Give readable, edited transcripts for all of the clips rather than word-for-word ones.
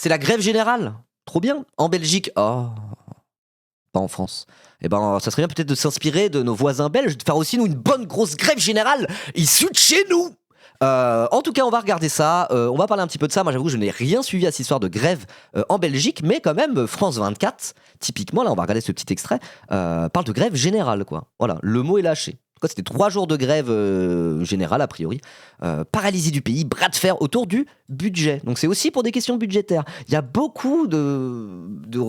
c'est la grève générale. Trop bien. En Belgique, oh, pas en France. Eh ben, ça serait bien peut-être de s'inspirer de nos voisins belges, de faire aussi nous une bonne grosse grève générale issue de chez nous. En tout cas, on va regarder ça. On va parler un petit peu de ça. Moi, j'avoue, je n'ai rien suivi à cette histoire de grève en Belgique, mais quand même, France 24, typiquement, là, on va regarder ce petit extrait, parle de grève générale, quoi. Voilà, le mot est lâché. En tout cas, c'était 3 jours de grève générale, a priori. Paralysie du pays, bras de fer autour du budget. Donc, c'est aussi pour des questions budgétaires. Il y a beaucoup de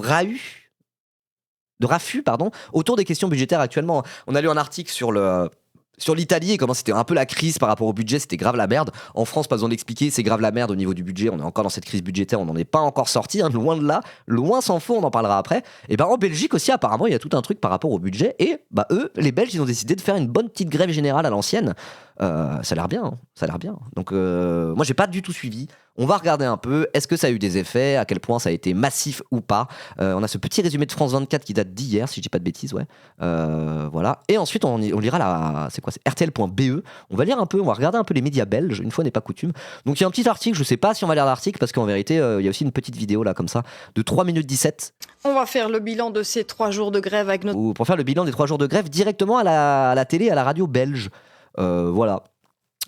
raffus, pardon, autour des questions budgétaires actuellement. On a lu un article sur l'Italie et comment c'était un peu la crise par rapport au budget, c'était grave la merde. En France, pas besoin d'expliquer, c'est grave la merde au niveau du budget. On est encore dans cette crise budgétaire, on n'en est pas encore sorti, hein, loin de là, loin s'en faut, on en parlera après. Et ben en Belgique aussi, apparemment, il y a tout un truc par rapport au budget. Et bah eux, les Belges, ils ont décidé de faire une bonne petite grève générale à l'ancienne. Ça a l'air bien, hein, ça a l'air bien. Donc moi, j'ai pas du tout suivi. On va regarder un peu, est-ce que ça a eu des effets, à quel point ça a été massif ou pas. On a ce petit résumé de France 24 qui date d'hier, si je dis pas de bêtises, ouais. Voilà. Et ensuite, on lira c'est RTL.be. On va lire un peu, on va regarder un peu les médias belges, une fois n'est pas coutume. Donc il y a un petit article, je sais pas si on va lire l'article, parce qu'en vérité, il y a aussi une petite vidéo là, comme ça, de 3 minutes 17. On va faire le bilan de ces 3 jours de grève avec notre... Ou pour faire le bilan des 3 jours de grève directement à la télé, à la radio belge. Voilà.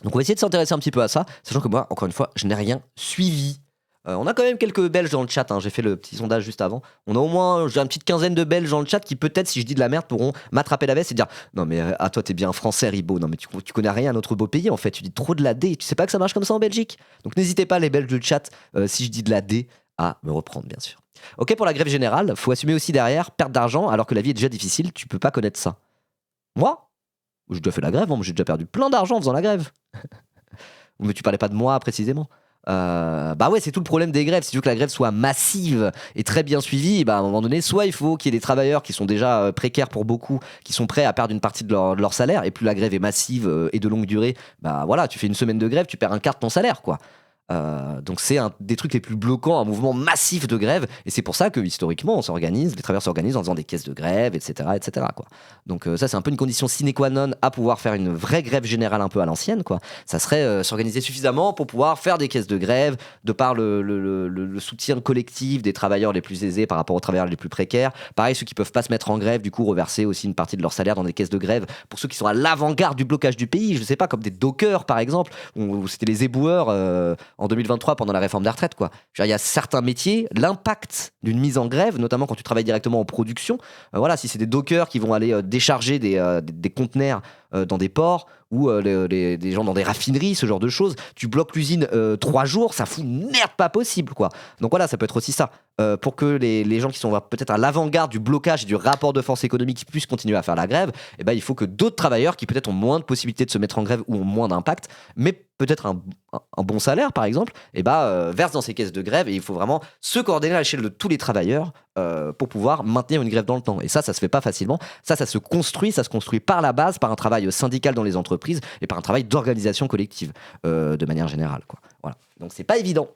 Donc on va essayer de s'intéresser un petit peu à ça, sachant que moi, encore une fois, je n'ai rien suivi. On a quand même quelques Belges dans le chat, hein. J'ai fait le petit sondage juste avant. On a au moins, j'ai une petite quinzaine de Belges dans le chat qui peut-être, si je dis de la merde, pourront m'attraper la veste et dire « Non mais toi t'es bien français, Ribot, non mais tu connais rien à notre beau pays en fait, tu dis trop de la D, tu sais pas que ça marche comme ça en Belgique ?» Donc n'hésitez pas les Belges du chat, si je dis de la D, à me reprendre bien sûr. Ok, pour la grève générale, faut assumer aussi derrière, perte d'argent alors que la vie est déjà difficile, tu peux pas connaître ça. Moi j'ai déjà fait la grève, hein, j'ai déjà perdu plein d'argent en faisant la grève. Mais tu parlais pas de moi précisément. Bah ouais, c'est tout le problème des grèves. Si tu veux que la grève soit massive et très bien suivie, bah à un moment donné, soit il faut qu'il y ait des travailleurs qui sont déjà précaires pour beaucoup, qui sont prêts à perdre une partie de leur salaire, et plus la grève est massive et de longue durée, bah voilà, tu fais une semaine de grève, tu perds un quart de ton salaire, quoi. Donc c'est un des trucs les plus bloquants, un mouvement massif de grève, et c'est pour ça que historiquement les travailleurs s'organisent en faisant des caisses de grève, etc., quoi. Donc ça c'est un peu une condition sine qua non à pouvoir faire une vraie grève générale un peu à l'ancienne, quoi. Ça serait s'organiser suffisamment pour pouvoir faire des caisses de grève, de par le soutien collectif des travailleurs les plus aisés par rapport aux travailleurs les plus précaires. Pareil, ceux qui peuvent pas se mettre en grève, du coup reverser aussi une partie de leur salaire dans des caisses de grève pour ceux qui sont à l'avant-garde du blocage du pays, je sais pas, comme des dockers par exemple, ou c'était les éboueurs en 2023 pendant la réforme des retraites, quoi. Il y a certains métiers, l'impact d'une mise en grève, notamment quand tu travailles directement en production, voilà, si c'est des dockers qui vont aller décharger des conteneurs dans des ports, ou des gens dans des raffineries, ce genre de choses, tu bloques l'usine 3 jours, ça fout une merde pas possible, quoi. Donc voilà, ça peut être aussi ça. Pour que les gens qui sont peut-être à l'avant-garde du blocage et du rapport de force économique puissent continuer à faire la grève, eh ben, il faut que d'autres travailleurs qui peut-être ont moins de possibilités de se mettre en grève ou ont moins d'impact, mais peut-être un bon salaire par exemple, eh ben, versent dans ces caisses de grève, et il faut vraiment se coordonner à l'échelle de tous les travailleurs pour pouvoir maintenir une grève dans le temps. Et ça se fait pas facilement. Ça se construit par la base, par un travail syndical dans les entreprises et par un travail d'organisation collective de manière générale, quoi. Voilà. Donc c'est pas évident,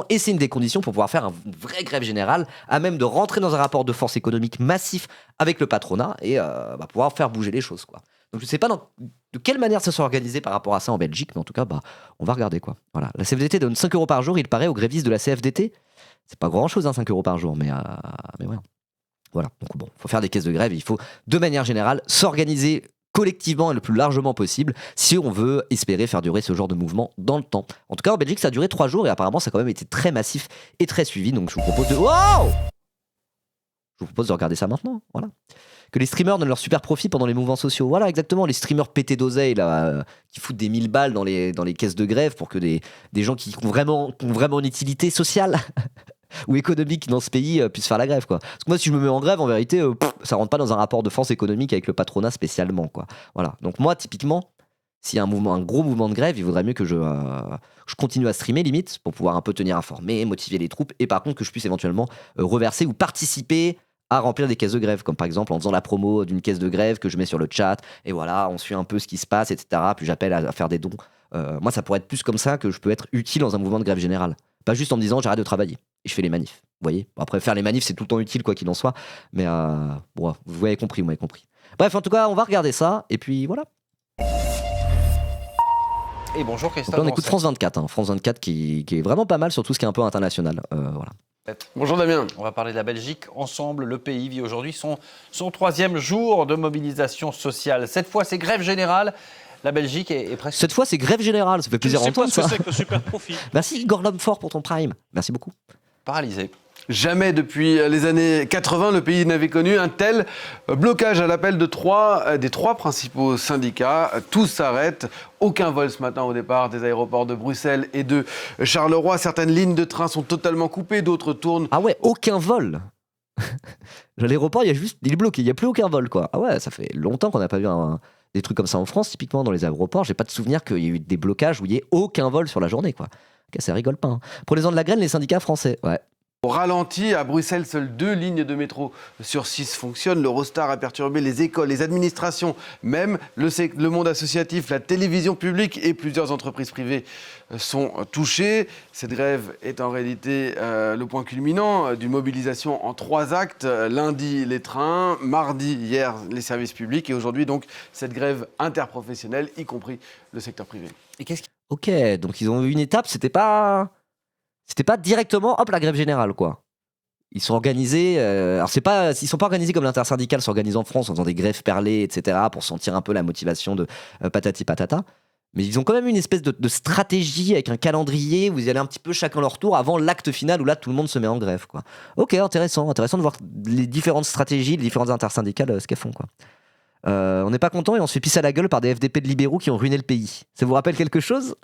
et c'est une des conditions pour pouvoir faire une vraie grève générale, à même de rentrer dans un rapport de force économique massif avec le patronat et pouvoir faire bouger les choses, quoi. Donc je sais pas de quelle manière ça sera organisé par rapport à ça en Belgique, mais en tout cas, on va regarder, quoi. Voilà. La CFDT donne 5 € par jour, il paraît, aux grévistes de la CFDT. C'est pas grand chose, hein, 5 € par jour, mais ouais. Voilà. Donc bon, il faut faire des caisses de grève, et il faut, de manière générale, s'organiser collectivement et le plus largement possible si on veut espérer faire durer ce genre de mouvement dans le temps. En tout cas, en Belgique, ça a duré 3 jours, et apparemment, ça a quand même été très massif et très suivi. Donc je vous propose de regarder ça maintenant. Voilà. Que les streamers donnent leur super profit pendant les mouvements sociaux. Voilà, exactement. Les streamers pétés d'oseille, là, qui foutent des 1000 balles dans les caisses de grève pour que des gens qui ont vraiment une utilité sociale ou économique dans ce pays puissent faire la grève, quoi. Parce que moi, si je me mets en grève, en vérité, ça rentre pas dans un rapport de force économique avec le patronat spécialement, quoi. Voilà. Donc moi, typiquement, s'il y a un gros mouvement de grève, il vaudrait mieux que je continue à streamer, limite, pour pouvoir un peu tenir informé, motiver les troupes, et par contre que je puisse éventuellement reverser ou participer à remplir des caisses de grève, comme par exemple en faisant la promo d'une caisse de grève que je mets sur le chat, et voilà, on suit un peu ce qui se passe, etc. Puis j'appelle à faire des dons. Moi, ça pourrait être plus comme ça que je peux être utile dans un mouvement de grève générale. Pas juste en me disant j'arrête de travailler et je fais les manifs. Vous voyez, bon, après, faire les manifs, c'est tout le temps utile, quoi qu'il en soit. Mais bon, vous m'avez compris. Bref, en tout cas, on va regarder ça, et puis voilà. Et bonjour Christophe. Donc là, on écoute France 24, hein. France 24 qui est vraiment pas mal sur tout ce qui est un peu international. Voilà. Bonjour Damien. On va parler de la Belgique ensemble. Le pays vit aujourd'hui son troisième jour de mobilisation sociale. Cette fois, c'est grève générale. La Belgique est presque... Cette fois, c'est grève générale. Ça fait plaisir d'entendre ça. C'est que le super profit. Merci Igor Lomfort pour ton prime. Merci beaucoup. paralysée. Jamais depuis les années 80, le pays n'avait connu un tel blocage à l'appel des trois principaux syndicats. Tout s'arrête. Aucun vol ce matin au départ des aéroports de Bruxelles et de Charleroi. Certaines lignes de train sont totalement coupées, d'autres tournent. Ah ouais, aucun vol. L'aéroport, il est bloqué, il n'y a plus aucun vol, quoi. Ah ouais, ça fait longtemps qu'on n'a pas vu des trucs comme ça en France. Typiquement, dans les aéroports, j'ai pas de souvenir qu'il y ait eu des blocages où il n'y ait aucun vol sur la journée, quoi. Ok, ça rigole pas. Hein. Prenez-en de la graine, les syndicats français, ouais. Au ralenti, à Bruxelles, seules 2 lignes de métro sur 6 fonctionnent. L'Eurostar a perturbé les écoles, les administrations, même le monde associatif, la télévision publique et plusieurs entreprises privées sont touchées. Cette grève est en réalité le point culminant d'une mobilisation en 3 actes. Lundi, les trains, mardi, hier, les services publics et aujourd'hui, donc, cette grève interprofessionnelle, y compris le secteur privé. Et qu'est-ce qui... Ok, donc ils ont eu une étape, c'était pas directement, hop, la grève générale, quoi. Ils sont organisés, ils sont pas organisés comme l'intersyndicale s'organise en France en faisant des grèves perlées, etc., pour sentir un peu la motivation de patati patata. Mais ils ont quand même une espèce de stratégie avec un calendrier où vous y allez un petit peu chacun leur tour avant l'acte final où là tout le monde se met en grève, quoi. Ok, intéressant de voir les différentes stratégies, les différentes intersyndicales, ce qu'elles font, quoi. On n'est pas content et on se fait pisser à la gueule par des FDP de libéraux qui ont ruiné le pays. Ça vous rappelle quelque chose?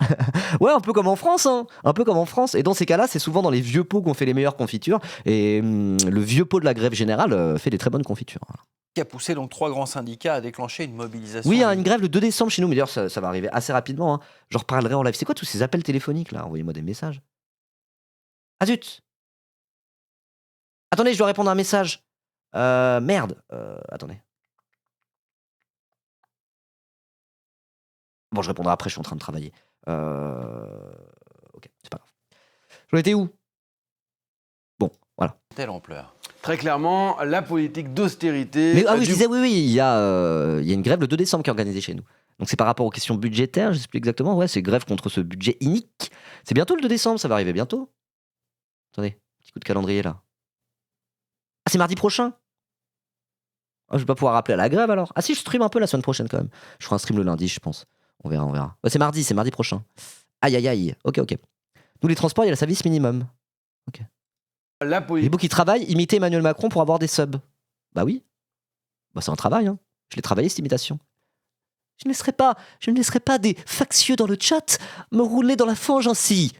Ouais, un peu comme en France, hein. Un peu comme en France. Et dans ces cas-là, c'est souvent dans les vieux pots qu'on fait les meilleures confitures. Et le vieux pot de la grève générale fait des très bonnes confitures. a poussé donc 3 grands syndicats à déclencher une mobilisation? Oui, il y a une grève le 2 décembre chez nous, mais d'ailleurs ça va arriver assez rapidement. Hein. J'en reparlerai en live. C'est quoi tous ces appels téléphoniques là? Envoyez-moi des messages. Ah zut! Attendez, je dois répondre à un message. Merde. Attendez. Bon, je répondrai après, je suis en train de travailler. Ok, c'est pas grave. J'en étais où? Bon, voilà. Telle ampleur. Très clairement, la politique d'austérité... Mais, je disais, oui, il y a une grève le 2 décembre qui est organisée chez nous. Donc c'est par rapport aux questions budgétaires, je sais plus exactement. Ouais, c'est grève contre ce budget inique. C'est bientôt le 2 décembre, ça va arriver bientôt. Attendez, petit coup de calendrier là. Ah, c'est mardi prochain? Je vais pas pouvoir rappeler à la grève alors. Ah si, je stream un peu la semaine prochaine quand même. Je ferai un stream le lundi, je pense. On verra. Ouais, c'est mardi prochain. Aïe, aïe, aïe. Ok. Nous, les transports, il y a le service minimum. Ok. Les beaux qui travaillent, imiter Emmanuel Macron pour avoir des subs. Bah oui. Bah c'est un travail, hein. Je l'ai travaillé, cette imitation. Je ne laisserai pas des factieux dans le chat me rouler dans la fange ainsi.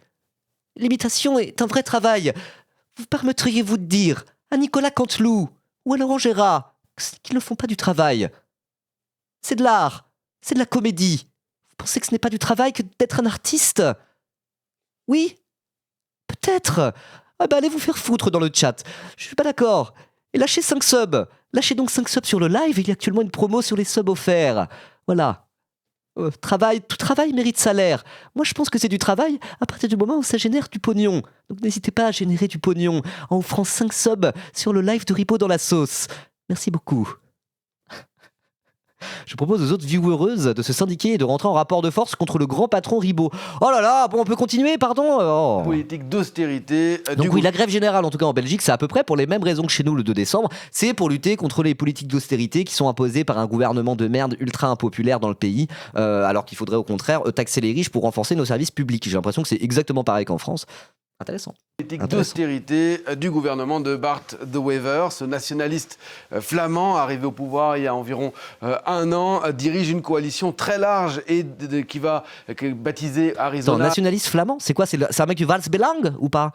L'imitation est un vrai travail. Vous permettriez-vous de dire à Nicolas Canteloup ou à Laurent Gérard qu'ils ne font pas du travail? C'est de l'art. C'est de la comédie. Vous pensez que ce n'est pas du travail que d'être un artiste? Oui? Peut-être. Ah bah allez vous faire foutre dans le chat. Je suis pas d'accord. Et lâchez 5 subs. Lâchez donc 5 subs sur le live. Il y a actuellement une promo sur les subs offerts. Voilà. Tout travail mérite salaire. Moi je pense que c'est du travail à partir du moment où ça génère du pognon. Donc n'hésitez pas à générer du pognon en offrant 5 subs sur le live de Ripo dans la sauce. Merci beaucoup. Je propose aux autres viewereuses de se syndiquer et de rentrer en rapport de force contre le grand patron Ribot. Oh là là, bon, on peut continuer, pardon. Oh. Politique d'austérité. Donc oui, la grève générale, en tout cas en Belgique, c'est à peu près pour les mêmes raisons que chez nous le 2 décembre. C'est pour lutter contre les politiques d'austérité qui sont imposées par un gouvernement de merde ultra impopulaire dans le pays, alors qu'il faudrait au contraire taxer les riches pour renforcer nos services publics. J'ai l'impression que c'est exactement pareil qu'en France. Intéressant. Politique d'austérité du gouvernement de Bart De Wever, ce nationaliste flamand arrivé au pouvoir il y a environ 1 an, dirige une coalition très large et qui va baptiser Arizona. Attends, nationaliste flamand, c'est quoi? C'est un mec du Valsbelang ou pas?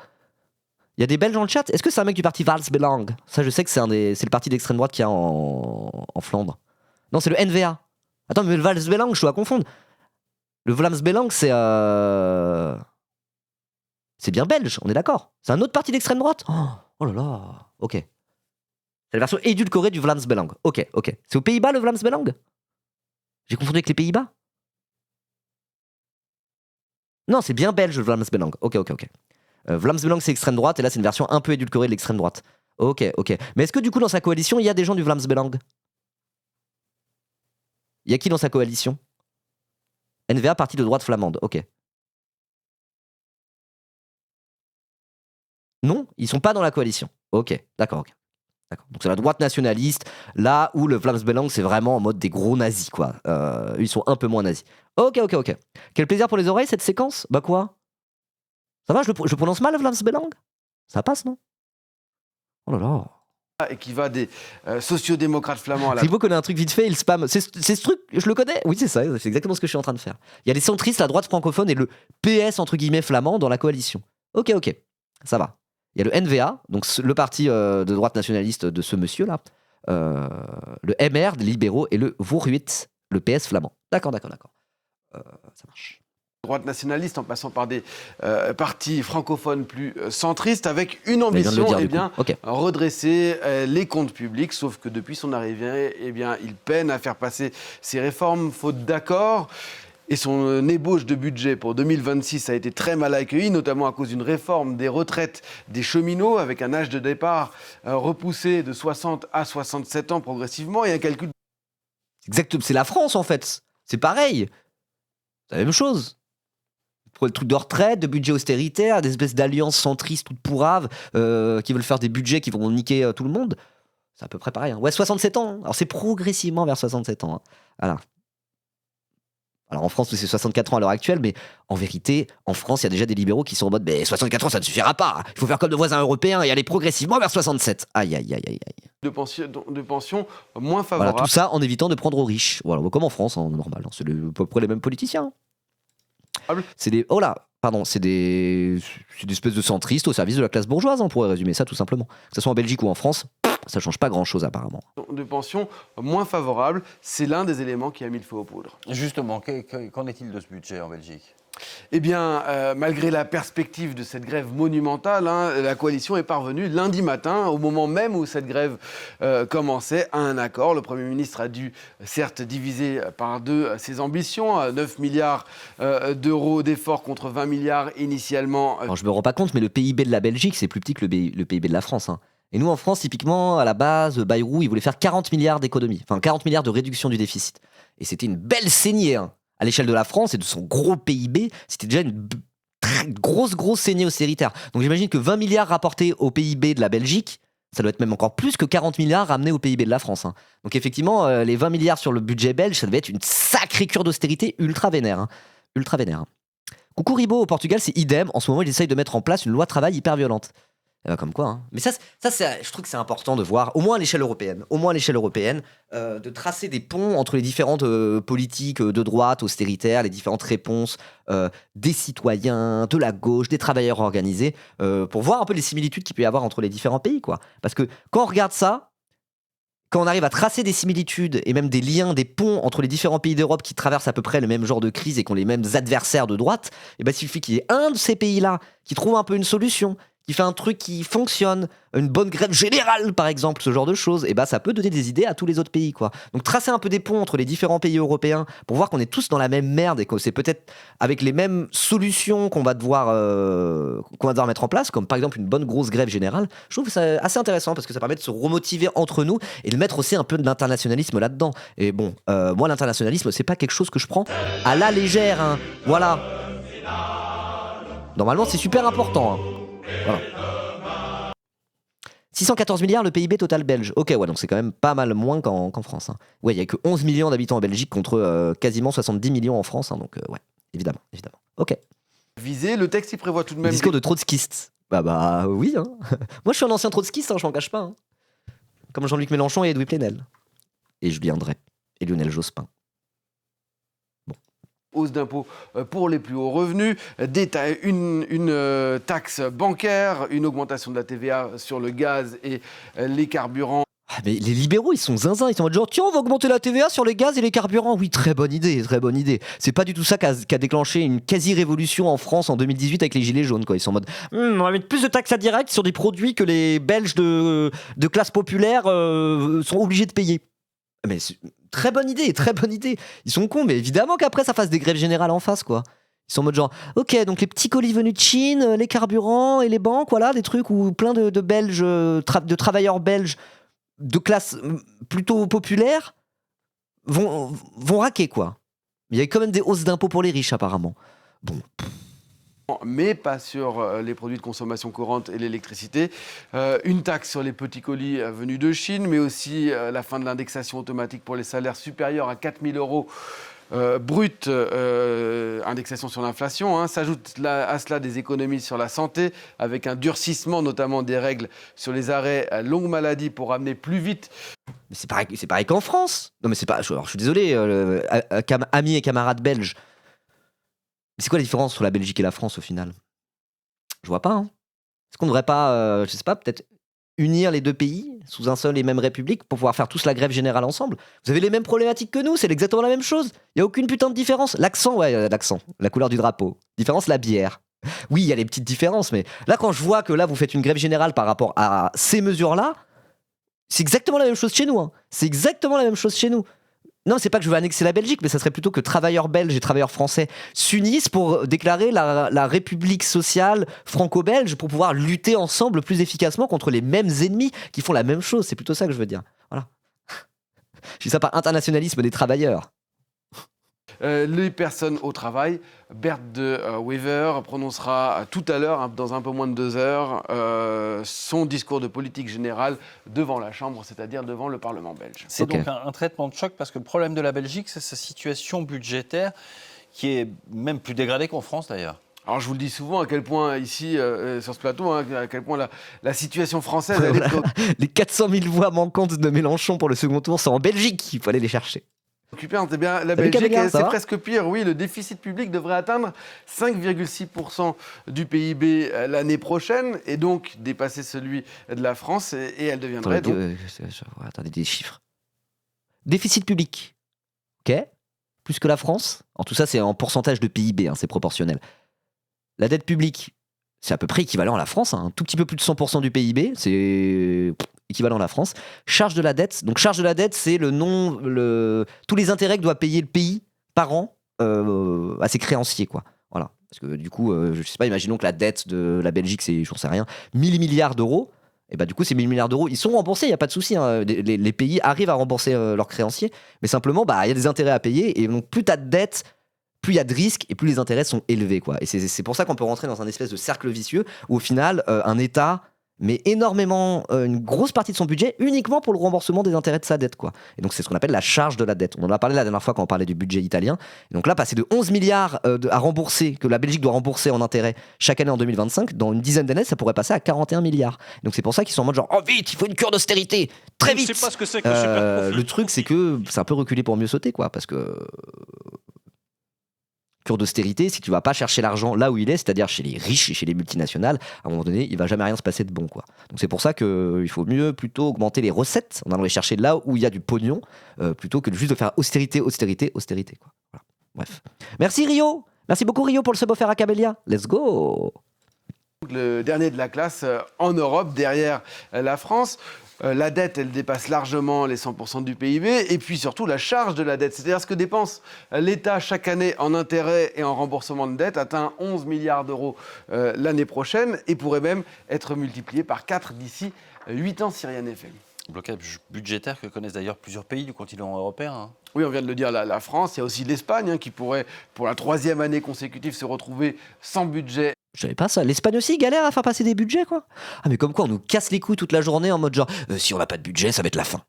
Il y a des Belges dans le chat. Est-ce que c'est un mec du parti Valsbelang? Ça, je sais que c'est le parti d'extrême droite qu'il y a en Flandre. Non, c'est le NVA. Attends, mais le Valsbelang, je dois confondre. Le Vlaamsbelang, c'est bien belge, on est d'accord. C'est un autre parti d'extrême droite? Oh là là, ok. C'est la version édulcorée du Vlaamsbelang. Ok. C'est aux Pays-Bas le Vlaamsbelang? J'ai confondu avec les Pays-Bas? Non, c'est bien belge le Vlaamsbelang. Ok. Vlaamsbelang c'est extrême droite et là c'est une version un peu édulcorée de l'extrême droite. Ok. Mais est-ce que du coup dans sa coalition il y a des gens du Vlaamsbelang? Il y a qui dans sa coalition? NVA, parti de droite flamande, ok. Non, ils sont pas dans la coalition. Ok, d'accord. Donc c'est la droite nationaliste, là où le Vlaams Belang, c'est vraiment en mode des gros nazis, quoi. Ils sont un peu moins nazis. Ok. Quel plaisir pour les oreilles, cette séquence. Bah quoi? Ça va, je prononce mal, Vlaams Belang? Ça passe, non? Oh là là. Et qui va des sociodémocrates flamands à la C'est beau qu'on ait un truc vite fait, il spam. C'est ce truc, je le connais. Oui, c'est ça, c'est exactement ce que je suis en train de faire. Il y a les centristes, la droite francophone et le PS, entre guillemets, flamand dans la coalition. Ok, ça va. Il y a le NVA, donc le parti de droite nationaliste de ce monsieur-là, le MR, des libéraux, et le Vooruit, le PS flamand. D'accord. Ça marche. droite nationaliste en passant par des partis francophones plus centristes avec une Mais il vient de le ambition, dire, du coup. Ok. redresser les comptes publics, sauf que depuis son arrivée, il peine à faire passer ses réformes faute d'accord. Et son ébauche de budget pour 2026 a été très mal accueillie, notamment à cause d'une réforme des retraites des cheminots, avec un âge de départ repoussé de 60 à 67 ans progressivement, et un calcul... Exactement, c'est la France en fait. C'est pareil. C'est la même chose. Pour le truc de retraite, de budget austéritaire, des espèces d'alliances centristes toutes pourraves qui veulent faire des budgets qui vont niquer tout le monde. C'est à peu près pareil. Hein. Ouais, 67 ans. Hein. Alors c'est progressivement vers 67 ans. Hein. Voilà. Alors en France, c'est 64 ans à l'heure actuelle, mais en vérité, en France, il y a déjà des libéraux qui sont en mode 64 ans, ça ne suffira pas. Il faut faire comme nos voisins européens et aller progressivement vers 67. Aïe. de pension moins Voilà, favorable. tout ça en évitant de prendre aux riches. Voilà, comme en France, hein, normal. C'est à peu près les mêmes politiciens. C'est des. Oh là, pardon, c'est des espèces de centristes au service de la classe bourgeoise, on pourrait résumer ça tout simplement. Que ce soit en Belgique ou en France, ça change pas grand-chose apparemment. De pension moins favorable, c'est l'un des éléments qui a mis le feu aux poudres. Justement, qu'en est-il de ce budget en Belgique ? Eh bien, malgré la perspective de cette grève monumentale, la coalition est parvenue lundi matin, au moment même où cette grève commençait, à un accord. Le Premier ministre a dû, certes, diviser par deux ses ambitions, 9 milliards d'euros d'efforts contre 20 milliards initialement. Alors, je me rends pas compte, mais le PIB de la Belgique, c'est plus petit que le PIB de la France. Hein. Et nous, en France, typiquement, à la base, Bayrou, il voulait faire 40 milliards d'économies, enfin 40 milliards de réduction du déficit. Et c'était une belle saignée, hein. À l'échelle de la France et de son gros PIB, c'était déjà une très grosse saignée austéritaire. Donc j'imagine que 20 milliards rapportés au PIB de la Belgique, ça doit être même encore plus que 40 milliards ramenés au PIB de la France. Hein. Donc effectivement, les 20 milliards sur le budget belge, ça devait être une sacrée cure d'austérité ultra vénère. Hein. Ultra vénère. Hein. Coucou Ribot, au Portugal, c'est idem. En ce moment, il essaye de mettre en place une loi travail hyper violente. Comme quoi. Hein. Mais ça je trouve que c'est important de voir, au moins à l'échelle européenne, de tracer des ponts entre les différentes politiques de droite, austéritaires, les différentes réponses des citoyens, de la gauche, des travailleurs organisés, pour voir un peu les similitudes qu'il peut y avoir entre les différents pays, quoi. Parce que quand on regarde ça, quand on arrive à tracer des similitudes et même des liens, des ponts entre les différents pays d'Europe qui traversent à peu près le même genre de crise et qui ont les mêmes adversaires de droite, il suffit qu'il y ait un de ces pays-là qui trouve un peu une solution, qui fait un truc qui fonctionne, une bonne grève générale par exemple, ce genre de choses, et ça peut donner des idées à tous les autres pays, quoi. Donc tracer un peu des ponts entre les différents pays européens pour voir qu'on est tous dans la même merde et que c'est peut-être avec les mêmes solutions qu'on va devoir mettre en place, comme par exemple une bonne grosse grève générale. Je trouve que c'est assez intéressant parce que ça permet de se remotiver entre nous et de mettre aussi un peu de l'internationalisme là-dedans. Et bon, moi l'internationalisme c'est pas quelque chose que je prends à la légère, hein. Voilà. Normalement c'est super important, hein. Voilà. 614 milliards le PIB total belge. Ok, ouais, donc c'est quand même pas mal moins qu'en France. Hein. Ouais, il n'y a que 11 millions d'habitants en Belgique contre quasiment 70 millions en France. Hein, donc, ouais, évidemment. Ok. Visé, le texte, il prévoit tout de Le même... discours de trotskiste. Bah oui. Hein. Moi, je suis un ancien trotskiste, hein, je m'en cache pas. Hein. Comme Jean-Luc Mélenchon et Edoui Plenel. Et Julien Drey. Et Lionel Jospin. Hausse d'impôts pour les plus hauts revenus, une taxe bancaire, une augmentation de la TVA sur le gaz et les carburants. Ah, mais les libéraux, ils sont zinzins, ils sont en mode genre, tiens, on va augmenter la TVA sur les gaz et les carburants. Oui, très bonne idée. C'est pas du tout ça qui a déclenché une quasi-révolution en France en 2018 avec les gilets jaunes, quoi. Ils sont en mode, on va mettre plus de taxes indirectes sur des produits que les Belges de classe populaire sont obligés de payer. Mais très bonne idée. Ils sont cons, mais évidemment qu'après ça fasse des grèves générales en face, quoi. Ils sont en mode genre, ok, donc les petits colis venus de Chine, les carburants et les banques, voilà, des trucs où plein de Belges, de travailleurs belges de classe plutôt populaire vont raquer, quoi. Il y a quand même des hausses d'impôts pour les riches, apparemment. Bon. mais pas sur les produits de consommation courante et l'électricité. Une taxe sur les petits colis venus de Chine, mais aussi la fin de l'indexation automatique pour les salaires supérieurs à 4 000 euros brut, indexation sur l'inflation. S'ajoutent à cela des économies sur la santé, avec un durcissement notamment des règles sur les arrêts à longue maladie pour amener plus vite. Mais c'est pareil qu'en France. Non, mais c'est pas. Alors, je suis désolé, amis et camarades belges. Mais c'est quoi la différence entre la Belgique et la France au final? Je vois pas. Est-ce qu'on ne devrait pas, je sais pas, peut-être unir les deux pays sous un seul et même république pour pouvoir faire tous la grève générale ensemble? Vous avez les mêmes problématiques que nous, c'est exactement la même chose. Il n'y a aucune putain de différence. L'accent, ouais, l'accent, la couleur du drapeau. Différence, la bière. Oui, il y a les petites différences, mais là, quand je vois que là, vous faites une grève générale par rapport à ces mesures-là, c'est exactement la même chose chez nous. C'est exactement la même chose chez nous. Non, c'est pas que je veux annexer la Belgique, mais ça serait plutôt que travailleurs belges et travailleurs français s'unissent pour déclarer la République sociale franco-belge pour pouvoir lutter ensemble plus efficacement contre les mêmes ennemis qui font la même chose. C'est plutôt ça que je veux dire. Voilà. Je dis ça par internationalisme des travailleurs. Les personnes au travail, Bert de Wever prononcera tout à l'heure, dans un peu moins de 2 heures, son discours de politique générale devant la Chambre, c'est-à-dire devant le Parlement belge. C'est donc un traitement de choc parce que le problème de la Belgique, c'est sa situation budgétaire qui est même plus dégradée qu'en France d'ailleurs. Alors je vous le dis souvent à quel point ici, sur ce plateau, à quel point la situation française... Elle est Les 400 000 voix manquantes de Mélenchon pour le second tour sont en Belgique, il faut aller les chercher. Occupante. Eh bien, la Belgique, c'est presque pire. Oui, le déficit public devrait atteindre 5,6% du PIB l'année prochaine et donc dépasser celui de la France et elle deviendrait Attendez, des chiffres. Déficit public, ok, plus que la France. En tout ça, c'est en pourcentage de PIB, c'est proportionnel. La dette publique, c'est à peu près équivalent à la France, un tout petit peu plus de 100% du PIB, c'est équivalent à la France. Charge de la dette, donc charge de la dette, c'est tous les intérêts que doit payer le pays par an à ses créanciers, quoi. Voilà. Parce que du coup, je sais pas, imaginons que la dette de la Belgique, c'est, j'en sais rien, 1000 milliards d'euros. Et bah du coup, ces 1000 milliards d'euros, ils sont remboursés, il n'y a pas de souci. Les pays arrivent à rembourser leurs créanciers, mais simplement, il y a des intérêts à payer, et donc plus tu as de dette, plus il y a de risques et plus les intérêts sont élevés, quoi. Et c'est pour ça qu'on peut rentrer dans un espèce de cercle vicieux où au final, un État met énormément, une grosse partie de son budget uniquement pour le remboursement des intérêts de sa dette, quoi. Et donc c'est ce qu'on appelle la charge de la dette. On en a parlé la dernière fois quand on parlait du budget italien. Et donc là, passer de 11 milliards à rembourser, que la Belgique doit rembourser en intérêts chaque année en 2025, dans une dizaine d'années, ça pourrait passer à 41 milliards. Donc c'est pour ça qu'ils sont en mode genre, oh vite, il faut une cure d'austérité, très vite. Je sais pas ce que c'est que super profit. Le truc, c'est que c'est un peu reculé pour mieux sauter, quoi, parce que cure d'austérité, si tu vas pas chercher l'argent là où il est, c'est-à-dire chez les riches et chez les multinationales, à un moment donné, il va jamais rien se passer de bon, quoi. Donc c'est pour ça qu'il faut mieux plutôt augmenter les recettes en allant les chercher là où il y a du pognon, plutôt que juste de faire austérité, quoi. Voilà. Bref. Merci Rio. Merci beaucoup Rio pour le sub offert à Cabelia. Let's go. Le dernier de la classe en Europe, derrière la France. La dette, elle dépasse largement les 100% du PIB. Et puis surtout, la charge de la dette, c'est-à-dire ce que dépense l'État chaque année en intérêts et en remboursement de dette, atteint 11 milliards d'euros l'année prochaine et pourrait même être multiplié par 4 d'ici 8 ans, Cyriane FM. Blocage budgétaire que connaissent d'ailleurs plusieurs pays du continent européen. Oui, on vient de le dire, la France. Il y a aussi l'Espagne qui pourrait, pour la 3e année consécutive, se retrouver sans budget. Je savais pas ça. L'Espagne aussi galère à faire passer des budgets, quoi. Ah, mais comme quoi on nous casse les couilles toute la journée en mode genre, si on n'a pas de budget, ça va être la fin.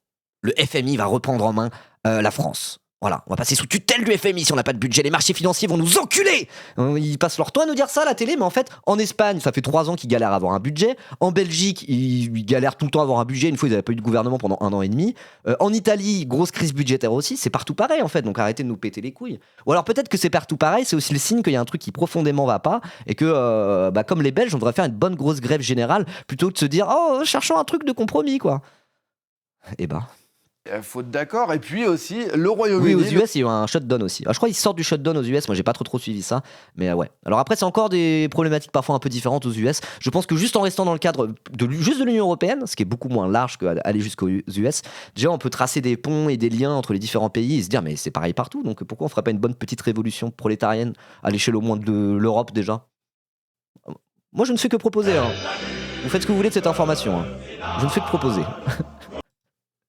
Le FMI va reprendre en main la France. Voilà, on va passer sous tutelle du FMI si on n'a pas de budget. Les marchés financiers vont nous enculer. Ils passent leur temps à nous dire ça à la télé, mais en fait, en Espagne, ça fait 3 ans qu'ils galèrent à avoir un budget. En Belgique, ils galèrent tout le temps à avoir un budget. Une fois, ils n'avaient pas eu de gouvernement pendant 1 an et demi. En Italie, grosse crise budgétaire aussi. C'est partout pareil, en fait. Donc arrêtez de nous péter les couilles. Ou alors peut-être que c'est partout pareil. C'est aussi le signe qu'il y a un truc qui profondément va pas et que, comme les Belges, on devrait faire une bonne grosse grève générale plutôt que de se dire, oh, cherchons un truc de compromis, quoi. Eh ben. Faute d'accord. Et puis aussi, le Royaume-Uni. Oui, aux US, il y a eu un shutdown aussi. Je crois qu'ils sortent du shutdown aux US. Moi, j'ai pas trop suivi ça. Mais ouais. Alors après, c'est encore des problématiques parfois un peu différentes aux US. Je pense que juste en restant dans le cadre juste de l'Union Européenne, ce qui est beaucoup moins large qu'aller jusqu'aux US, déjà, on peut tracer des ponts et des liens entre les différents pays et se dire, mais c'est pareil partout. Donc pourquoi on ferait pas une bonne petite révolution prolétarienne à l'échelle au moins de l'Europe déjà? Moi, je ne fais que proposer. Vous faites ce que vous voulez de cette information. Je ne fais que proposer.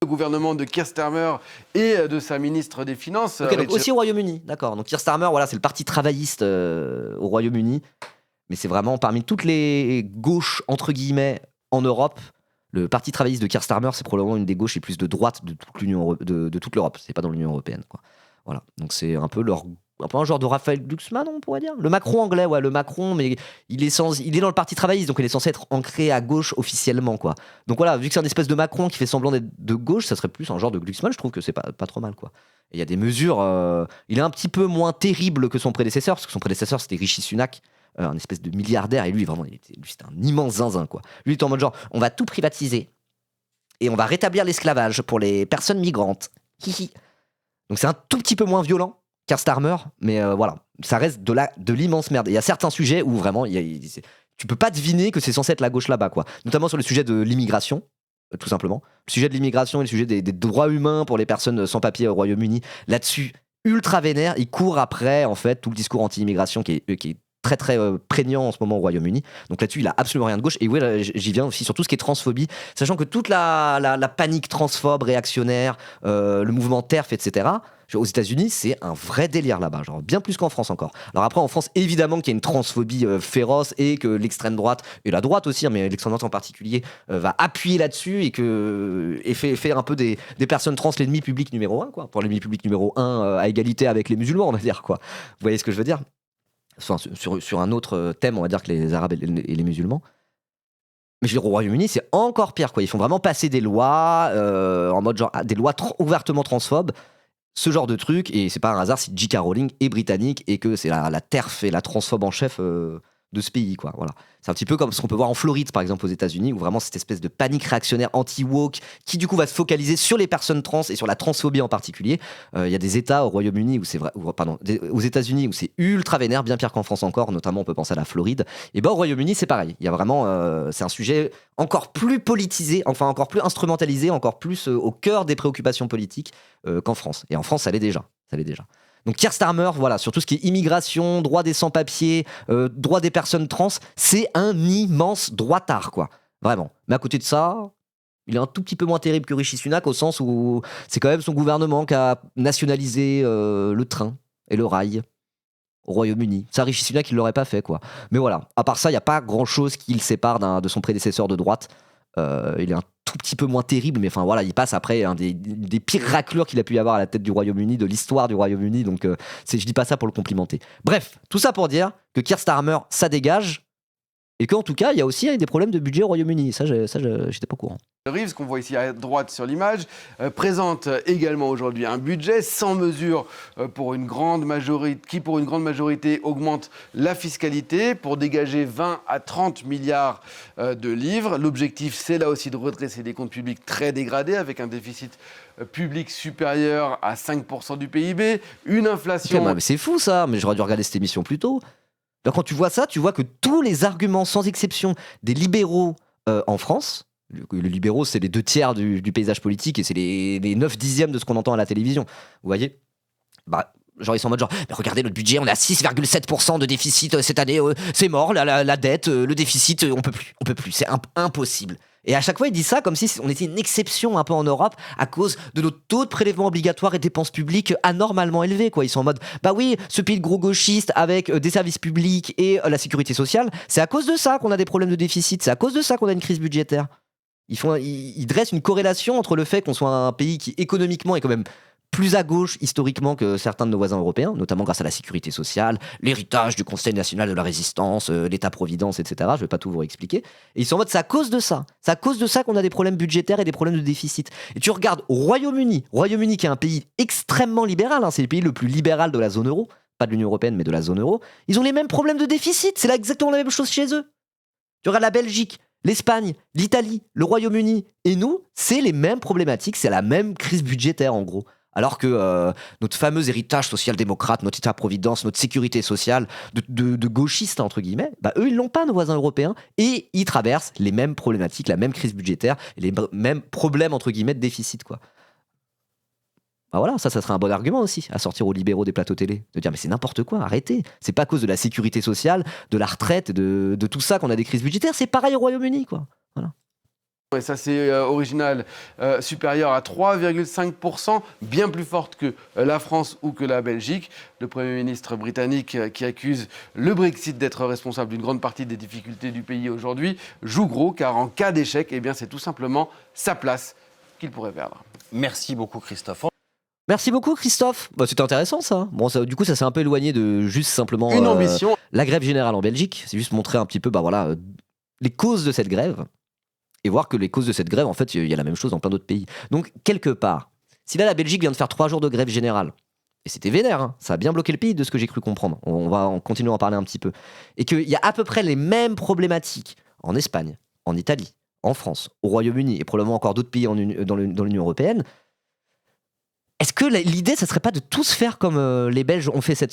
Le gouvernement de Keir Starmer et de sa ministre des Finances. Okay, donc aussi au Royaume-Uni, d'accord. Donc Keir Starmer, voilà, c'est le parti travailliste au Royaume-Uni. mais c'est vraiment parmi toutes les gauches, entre guillemets, en Europe, le Parti travailliste de Keir Starmer, c'est probablement une des gauches les plus de droite de toute l'Europe. C'est pas dans l'Union européenne, quoi. Voilà. Donc c'est un peu un genre de Raphaël Glucksmann, on pourrait dire. Le Macron anglais, ouais, le Macron, mais il est dans le Parti travailliste, donc il est censé être ancré à gauche officiellement, quoi. Donc voilà, vu que c'est un espèce de Macron qui fait semblant d'être de gauche, ça serait plus un genre de Glucksmann, je trouve que c'est pas trop mal, quoi. Et il y a des mesures, il est un petit peu moins terrible que son prédécesseur, parce que son prédécesseur c'était Rishi Sunak, un espèce de milliardaire, et lui vraiment, lui, c'était un immense zinzin, quoi. Lui il était en mode genre, on va tout privatiser, et on va rétablir l'esclavage pour les personnes migrantes. Hihi. Donc c'est un tout petit peu moins violent Keir Starmer, mais voilà, ça reste de l'immense merde. Il y a certains sujets où vraiment, tu peux pas deviner que c'est censé être la gauche là-bas, quoi. Notamment sur le sujet de l'immigration, tout simplement. Le sujet de l'immigration et le sujet des droits humains pour les personnes sans papier au Royaume-Uni. Là-dessus, ultra vénère, il court après, en fait, tout le discours anti-immigration qui est très très prégnant en ce moment au Royaume-Uni. Donc là-dessus, il a absolument rien de gauche. Et oui, j'y viens aussi sur tout ce qui est transphobie, sachant que toute la panique transphobe, réactionnaire, le mouvement TERF, etc., aux États-Unis, c'est un vrai délire là-bas, genre bien plus qu'en France encore. Alors après, en France, évidemment qu'il y a une transphobie féroce et que l'extrême droite, et la droite aussi, mais l'extrême droite en particulier, va appuyer là-dessus et fait un peu des personnes trans l'ennemi public numéro 1, quoi. Pour l'ennemi public numéro 1, à égalité avec les musulmans, on va dire, quoi. Vous voyez ce que je veux dire ? Enfin, sur un autre thème, on va dire que les Arabes et les musulmans. Mais je veux dire, au Royaume-Uni, c'est encore pire, quoi. Ils font vraiment passer des lois en mode genre des lois ouvertement transphobes, ce genre de truc, et c'est pas un hasard si J.K. Rowling est britannique et que c'est la TERF et la transphobe en chef de ce pays, quoi. Voilà. C'est un petit peu comme ce qu'on peut voir en Floride, par exemple, aux États-Unis, où vraiment cette espèce de panique réactionnaire anti-woke qui, du coup, va se focaliser sur les personnes trans et sur la transphobie en particulier. Il y a des États au Royaume-Uni où c'est vrai, aux États-Unis où c'est ultra vénère, bien pire qu'en France encore, notamment on peut penser à la Floride. Et ben au Royaume-Uni, c'est pareil. Il y a vraiment, c'est un sujet encore plus politisé, enfin encore plus instrumentalisé, encore plus au cœur des préoccupations politiques qu'en France. Et en France, ça l'est déjà. Donc Keir Starmer, voilà, sur tout ce qui est immigration, droit des sans-papiers, droit des personnes trans, c'est un immense droitard, quoi. Vraiment. Mais à côté de ça, il est un tout petit peu moins terrible que Rishi Sunak, au sens où c'est quand même son gouvernement qui a nationalisé le train et le rail au Royaume-Uni. Ça, Rishi Sunak, il l'aurait pas fait, quoi. Mais voilà, à part ça, il n'y a pas grand-chose qui le sépare de son prédécesseur de droite. Il est un tout petit peu moins terrible, mais enfin voilà, il passe après un des pires raclures qu'il a pu y avoir à la tête du Royaume-Uni, de l'histoire du Royaume-Uni, donc je dis pas ça pour le complimenter. Bref, tout ça pour dire que Keir Starmer, ça dégage, et qu'en tout cas, il y a aussi des problèmes de budget au Royaume-Uni. Ça, j'étais pas au courant. Reeves, qu'on voit ici à droite sur l'image, présente également aujourd'hui un budget sans mesure pour une grande majorité augmente la fiscalité pour dégager 20 à 30 milliards de livres. L'objectif, c'est là aussi de redresser des comptes publics très dégradés avec un déficit public supérieur à 5% du PIB, une inflation... Mais c'est fou ça, mais j'aurais dû regarder cette émission plus tôt. Alors, quand tu vois ça, tu vois que tous les arguments, sans exception, des libéraux en France... Les libéraux, c'est les 2/3 du paysage politique et c'est les 9/10 de ce qu'on entend à la télévision. Vous voyez ? Bah, genre, ils sont en mode genre, mais regardez notre budget, on a 6,7% de déficit cette année, c'est mort, la dette, le déficit, on peut plus, c'est impossible. Et à chaque fois, ils disent ça comme si on était une exception un peu en Europe à cause de notre taux de prélèvement obligatoire et dépenses publiques anormalement élevés, quoi. Ils sont en mode, bah oui, ce pays de gros gauchistes avec des services publics et la sécurité sociale, c'est à cause de ça qu'on a des problèmes de déficit, c'est à cause de ça qu'on a une crise budgétaire. Ils dressent une corrélation entre le fait qu'on soit un pays qui économiquement est quand même plus à gauche historiquement que certains de nos voisins européens, notamment grâce à la sécurité sociale, l'héritage du Conseil national de la résistance, l'État-providence, etc. Je ne vais pas tout vous réexpliquer. Et ils sont en mode, c'est à cause de ça. C'est à cause de ça qu'on a des problèmes budgétaires et des problèmes de déficit. Et tu regardes au Royaume-Uni qui est un pays extrêmement libéral, hein, c'est le pays le plus libéral de la zone euro, pas de l'Union européenne, mais de la zone euro. Ils ont les mêmes problèmes de déficit. C'est là exactement la même chose chez eux. Tu regardes la Belgique, l'Espagne, l'Italie, le Royaume-Uni et nous, c'est les mêmes problématiques, c'est la même crise budgétaire en gros. Alors que notre fameux héritage social-démocrate, notre État-providence, notre sécurité sociale de gauchistes, entre guillemets, bah eux, ils l'ont pas, nos voisins européens, et ils traversent les mêmes problématiques, la même crise budgétaire, et les mêmes problèmes, entre guillemets, de déficit, quoi. Bah voilà, ça serait un bon argument aussi, à sortir aux libéraux des plateaux télé, de dire mais c'est n'importe quoi, arrêtez. C'est pas à cause de la sécurité sociale, de la retraite, de tout ça qu'on a des crises budgétaires, c'est pareil au Royaume-Uni, quoi. Voilà. Et ça, c'est original, supérieure à 3,5%, bien plus forte que la France ou que la Belgique. Le Premier ministre britannique, qui accuse le Brexit d'être responsable d'une grande partie des difficultés du pays aujourd'hui, joue gros, car en cas d'échec, eh bien, c'est tout simplement sa place qu'il pourrait perdre. Merci beaucoup, Christophe. Merci beaucoup, Christophe. Bah, c'était intéressant, ça. Bon, du coup, ça s'est un peu éloigné de juste simplement Une ambition. la grève générale en Belgique. C'est juste montrer un petit peu, les causes de cette grève. Et voir que les causes de cette grève, en fait, il y a la même chose dans plein d'autres pays. Donc, quelque part, si là, la Belgique vient de faire 3 jours de grève générale, et c'était vénère, hein, ça a bien bloqué le pays de ce que j'ai cru comprendre, on va en continuer à en parler un petit peu, et qu'il y a à peu près les mêmes problématiques en Espagne, en Italie, en France, au Royaume-Uni, et probablement encore d'autres pays dans l'Union européenne, est-ce que l'idée, ça serait pas de tous faire comme les Belges ont fait la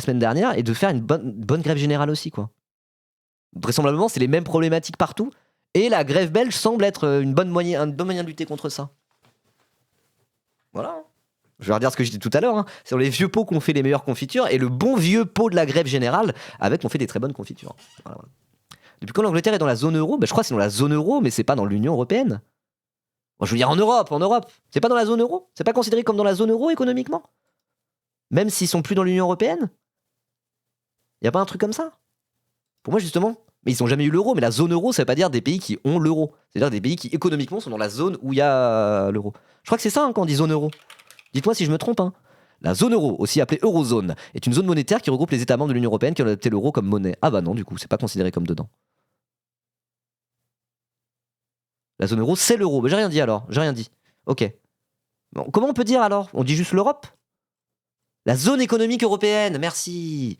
semaine dernière, et de faire une bonne grève générale aussi, quoi. Vraisemblablement, c'est les mêmes problématiques partout. Et la grève belge semble être une bonne moyen de lutter contre ça. Voilà. Je vais redire ce que j'ai dit tout à l'heure. C'est sur les vieux pots qu'on fait les meilleures confitures et le bon vieux pot de la grève générale avec on fait des très bonnes confitures. Voilà. Depuis quand l'Angleterre est dans la zone euro ? Je crois que c'est dans la zone euro, mais c'est pas dans l'Union européenne. Bon, je veux dire en Europe. C'est pas dans la zone euro ? C'est pas considéré comme dans la zone euro économiquement ? Même s'ils sont plus dans l'Union européenne ? Y a pas un truc comme ça ? Pour moi, justement... Mais ils n'ont jamais eu l'euro, mais la zone euro, ça veut pas dire des pays qui ont l'euro. C'est-à-dire des pays qui, économiquement, sont dans la zone où il y a l'euro. Je crois que c'est ça quand on dit zone euro. Dites-moi si je me trompe. La zone euro, aussi appelée eurozone, est une zone monétaire qui regroupe les États membres de l'Union européenne qui ont adopté l'euro comme monnaie. Ah bah non, du coup, c'est pas considéré comme dedans. La zone euro, c'est l'euro. Mais j'ai rien dit alors. J'ai rien dit. Ok. Bon, comment on peut dire alors ? On dit juste l'Europe ? La zone économique européenne, merci.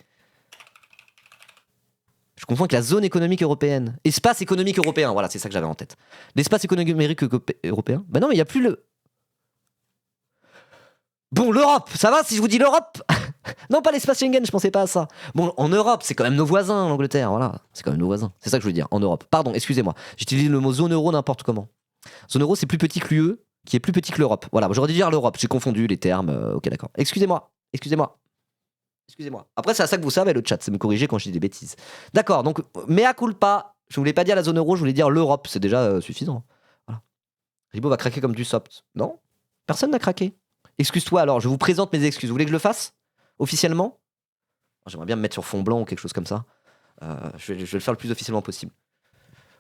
Je confonds avec la zone économique européenne. Espace économique européen, voilà, c'est ça que j'avais en tête. L'espace économique européen ? Ben non, mais il n'y a plus le... Bon, l'Europe, ça va si je vous dis l'Europe ? Non, pas l'espace Schengen, je pensais pas à ça. Bon, en Europe, c'est quand même nos voisins, l'Angleterre, voilà. C'est quand même nos voisins. C'est ça que je voulais dire, en Europe. Pardon, excusez-moi. J'utilise le mot zone euro n'importe comment. Zone euro, c'est plus petit que l'UE, qui est plus petit que l'Europe. Voilà, j'aurais dû dire l'Europe, j'ai confondu les termes. Ok, d'accord. Excusez-moi. Après, c'est à ça que vous savez, le chat, c'est me corriger quand je dis des bêtises. D'accord, donc, mea culpa. Je voulais pas dire la zone euro, je voulais dire l'Europe. C'est déjà suffisant. Voilà. Ribo va craquer comme du soft. Non ? Personne n'a craqué. Excuse-toi alors, je vous présente mes excuses. Vous voulez que je le fasse ? Officiellement ? J'aimerais bien me mettre sur fond blanc ou quelque chose comme ça. Je vais le faire le plus officiellement possible.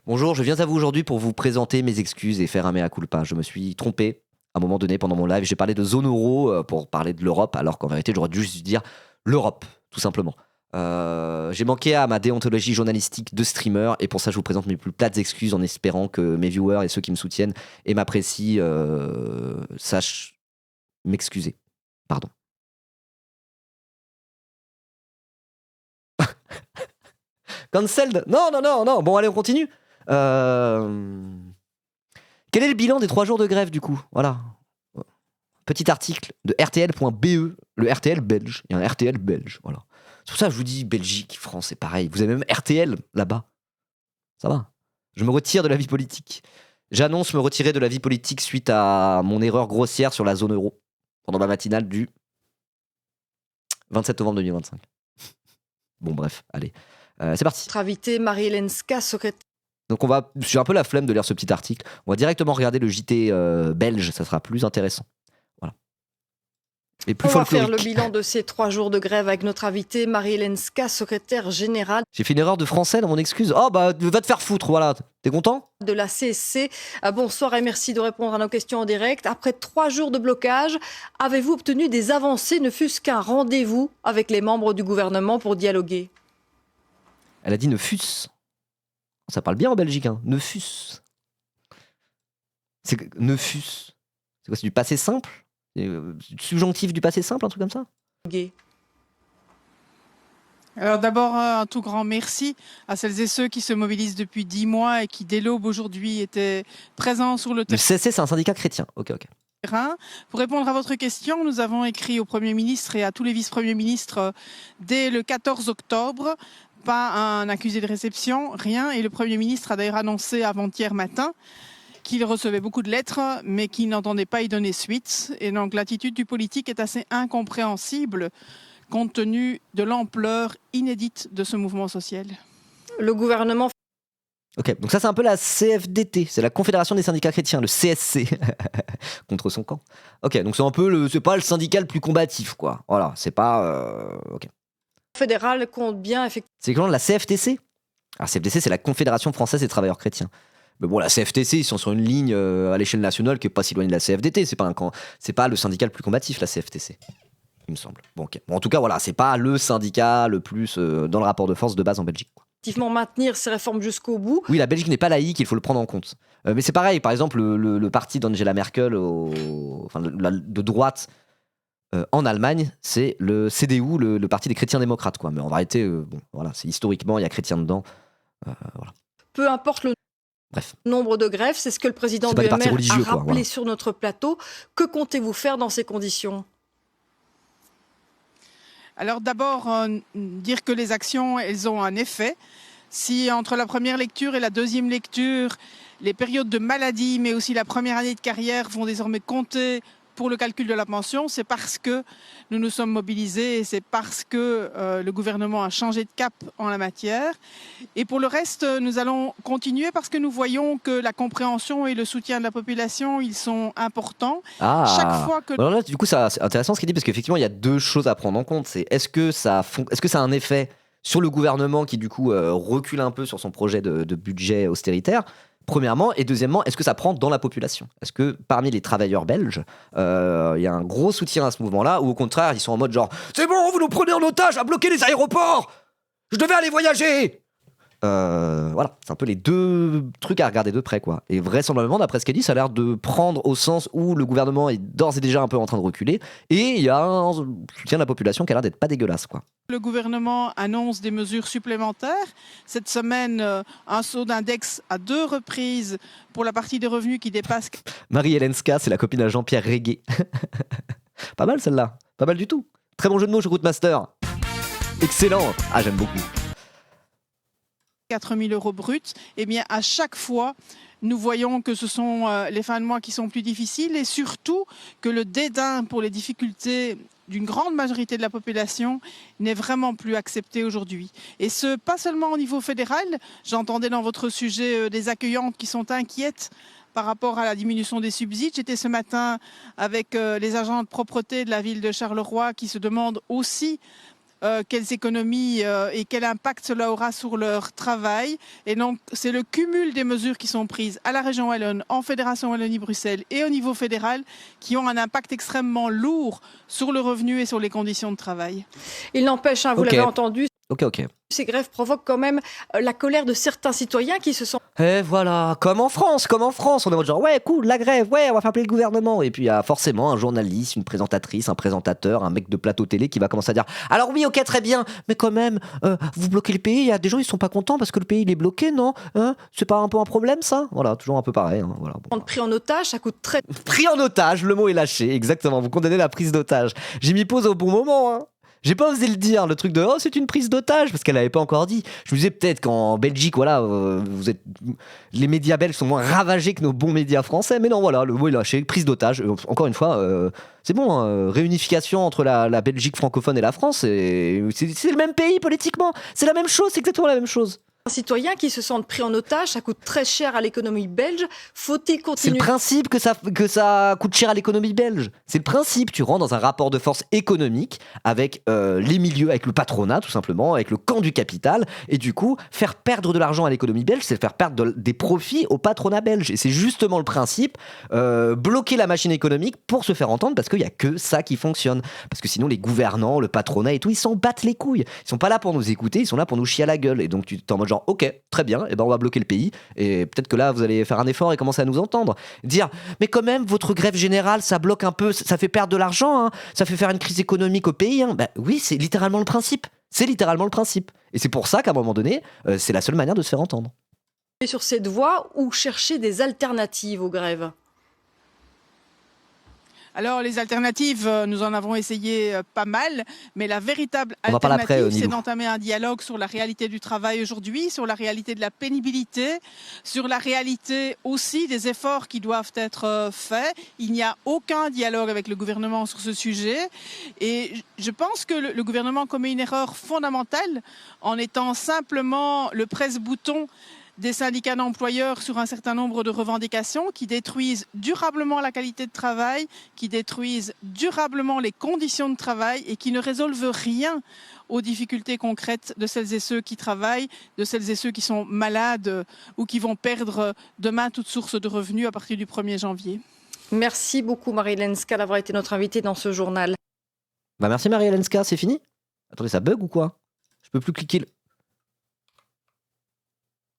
Bonjour, je viens à vous aujourd'hui pour vous présenter mes excuses et faire un mea culpa. Je me suis trompé à un moment donné pendant mon live. J'ai parlé de zone euro pour parler de l'Europe, alors qu'en vérité, j'aurais dû juste dire l'Europe, tout simplement. J'ai manqué à ma déontologie journalistique de streamer et pour ça je vous présente mes plus plates excuses en espérant que mes viewers et ceux qui me soutiennent et m'apprécient sachent m'excuser. Pardon. Cancelled ? Non. Bon allez, on continue. Quel est le bilan des 3 jours de grève du coup ? Voilà. Petit article de RTL.be, le RTL belge. Il y a un RTL belge, voilà. C'est pour ça que je vous dis Belgique, France, c'est pareil. Vous avez même RTL là-bas. Ça va. Je me retire de la vie politique. J'annonce me retirer de la vie politique suite à mon erreur grossière sur la zone euro pendant ma matinale du 27 novembre 2025. Bon bref, allez. C'est parti. Notre invitée Marie-Hélène Ska, secrétaire. Donc j'ai un peu la flemme de lire ce petit article. On va directement regarder le JT belge, ça sera plus intéressant. Voilà. Et plus On va faire folklorique. le bilan de ces 3 jours de grève avec notre invitée Marie-Hélène Ska, secrétaire générale J'ai fait une erreur de français dans mon excuse. Oh bah va te faire foutre, voilà. T'es content ? de la CSC. Bonsoir et merci de répondre à nos questions en direct. Après 3 jours de blocage, avez-vous obtenu des avancées, ne fût-ce qu'un rendez-vous avec les membres du gouvernement pour dialoguer ? Elle a dit ne fût-ce. Ça parle bien en Belgique, hein. Ne fût-ce. Ne fût-ce. C'est quoi, c'est du passé simple ? Subjonctif du passé simple, un truc comme ça ? Alors d'abord, un tout grand merci à celles et ceux qui se mobilisent depuis 10 mois et qui, dès l'aube aujourd'hui, étaient présents sur le Le CSC, c'est un syndicat chrétien. Ok. terrain. Pour répondre à votre question, nous avons écrit au Premier ministre et à tous les vice-premiers ministres dès le 14 octobre. Pas un accusé de réception, rien. Et le Premier ministre a d'ailleurs annoncé avant-hier matin qu'il recevait beaucoup de lettres, mais qu'il n'entendait pas y donner suite. Et donc l'attitude du politique est assez incompréhensible compte tenu de l'ampleur inédite de ce mouvement social. Le gouvernement Ok, donc ça c'est un peu la CFDT, c'est la Confédération des syndicats chrétiens, le CSC, contre son camp. Ok, donc c'est un peu c'est pas le syndicat le plus combatif, quoi. Voilà, c'est pas. Ok. Fédéral compte bien effectivement. C'est quand la CFTC. Alors CFTC, c'est la Confédération française des travailleurs chrétiens. Mais bon, la CFTC, ils sont sur une ligne à l'échelle nationale qui est pas si loin de la CFDT. C'est pas le syndicat le plus combatif, la CFTC, il me semble. Bon, ok. Bon, en tout cas, voilà, c'est pas le syndicat le plus dans le rapport de force de base en Belgique, quoi. Effectivement maintenir ces réformes jusqu'au bout. Oui, la Belgique n'est pas laïque, il faut le prendre en compte. Mais c'est pareil, par exemple, le parti d'Angela Merkel, de droite en Allemagne, c'est le CDU, le parti des chrétiens démocrates, quoi. Mais en vérité, bon, voilà, c'est historiquement, il y a chrétiens dedans. Voilà. Peu importe le Bref. nombre de grèves, c'est ce que le président C'est du pas des partis MR religieux, a quoi, rappelé voilà. sur notre plateau. Que comptez-vous faire dans ces conditions? Alors d'abord, dire que les actions, elles ont un effet. Si entre la première lecture et la deuxième lecture, les périodes de maladie, mais aussi la première année de carrière vont désormais compter pour le calcul de la pension, c'est parce que nous nous sommes mobilisés et c'est parce que le gouvernement a changé de cap en la matière. Et pour le reste, nous allons continuer parce que nous voyons que la compréhension et le soutien de la population, ils sont importants. Ah. Chaque fois que... Alors là, du coup, c'est intéressant ce qu'il dit, parce qu'effectivement, il y a deux choses à prendre en compte. C'est est-ce que ça a un effet sur le gouvernement qui, du coup, recule un peu sur son projet de budget austéritaire, premièrement, et deuxièmement, est-ce que ça prend dans la population? Est-ce que parmi les travailleurs belges, il y a un gros soutien à ce mouvement-là, ou au contraire, ils sont en mode genre « C'est bon, vous nous prenez en otage à bloquer les aéroports! Je devais aller voyager !» Voilà, c'est un peu les deux trucs à regarder de près, quoi. Et vraisemblablement, d'après ce qu'elle dit, ça a l'air de prendre au sens où le gouvernement est d'ores et déjà un peu en train de reculer, et il y a un soutien de la population qui a l'air d'être pas dégueulasse, quoi. Le gouvernement annonce des mesures supplémentaires. Cette semaine, un saut d'index à 2 reprises pour la partie des revenus qui dépasse... Marie-Hélène Ska, c'est la copine à Jean-Pierre Réguet. Pas mal celle-là, pas mal du tout. Très bon jeu de mots, Routemaster. Excellent. Ah, j'aime beaucoup. 4 000 € bruts, eh bien à chaque fois, nous voyons que ce sont les fins de mois qui sont plus difficiles et surtout que le dédain pour les difficultés d'une grande majorité de la population n'est vraiment plus accepté aujourd'hui. Et ce, pas seulement au niveau fédéral. J'entendais dans votre sujet des accueillantes qui sont inquiètes par rapport à la diminution des subsides. J'étais ce matin avec les agents de propreté de la ville de Charleroi qui se demandent aussi quelles économies et quel impact cela aura sur leur travail. Et donc, c'est le cumul des mesures qui sont prises à la région Wallonne, en Fédération Wallonie-Bruxelles et au niveau fédéral qui ont un impact extrêmement lourd sur le revenu et sur les conditions de travail. Il n'empêche, vous l'avez entendu, Ok. ces grèves provoquent quand même la colère de certains citoyens qui se sont... Et voilà, comme en France, on est en mode genre ouais cool la grève, ouais on va faire appeler le gouvernement, et puis il y a forcément un journaliste, une présentatrice, un présentateur, un mec de plateau télé qui va commencer à dire alors oui ok très bien, mais quand même vous bloquez le pays, il y a des gens ils sont pas contents parce que le pays il est bloqué, non hein, c'est pas un peu un problème ça? Voilà, toujours un peu pareil, hein, voilà. Bon. Pris en otage, ça coûte très... Pris en otage, le mot est lâché, exactement, vous condamnez la prise d'otage. J'ai mis pause au bon moment, hein. J'ai pas osé le dire, le truc de oh c'est une prise d'otage parce qu'elle avait pas encore dit. Je me disais peut-être qu'en Belgique voilà, les médias belges sont moins ravagés que nos bons médias français, mais non voilà, le mot est lâché, prise d'otage. Encore une fois, c'est bon, hein, réunification entre la Belgique francophone et la France, c'est le même pays politiquement, c'est la même chose, c'est exactement la même chose. Citoyens qui se sentent pris en otage, ça coûte très cher à l'économie belge. Faut-il C'est continuer? le principe que ça coûte cher à l'économie belge. C'est le principe. Tu rentres dans un rapport de force économique avec les milieux, avec le patronat tout simplement, avec le camp du capital. Et du coup, faire perdre de l'argent à l'économie belge, c'est faire perdre des profits au patronat belge. Et c'est justement le principe. Bloquer la machine économique pour se faire entendre parce qu'il n'y a que ça qui fonctionne. Parce que sinon, les gouvernants, le patronat et tout, ils s'en battent les couilles. Ils sont pas là pour nous écouter, ils sont là pour nous chier à la gueule. Et donc, tu t'es en mode genre, ok, très bien, et ben on va bloquer le pays, et peut-être que là vous allez faire un effort et commencer à nous entendre. Dire, mais quand même, votre grève générale, ça bloque un peu, ça fait perdre de l'argent, hein, ça fait faire une crise économique au pays. Hein. Ben oui, c'est littéralement le principe. C'est littéralement le principe. Et c'est pour ça qu'à un moment donné, c'est la seule manière de se faire entendre. Sur cette voie ou chercher des alternatives aux grèves? Alors, les alternatives, nous en avons essayé pas mal, mais la véritable alternative, c'est d'entamer un dialogue sur la réalité du travail aujourd'hui, sur la réalité de la pénibilité, sur la réalité aussi des efforts qui doivent être faits. Il n'y a aucun dialogue avec le gouvernement sur ce sujet. Et je pense que le gouvernement commet une erreur fondamentale en étant simplement le presse-bouton des syndicats d'employeurs sur un certain nombre de revendications qui détruisent durablement la qualité de travail, qui détruisent durablement les conditions de travail et qui ne résolvent rien aux difficultés concrètes de celles et ceux qui travaillent, de celles et ceux qui sont malades ou qui vont perdre demain toute source de revenus à partir du 1er janvier. Merci beaucoup Marie-Hélène Ska d'avoir été notre invitée dans ce journal. Bah merci Marie-Hélène Ska, c'est fini? Attendez, ça bug ou quoi? Je peux plus cliquer.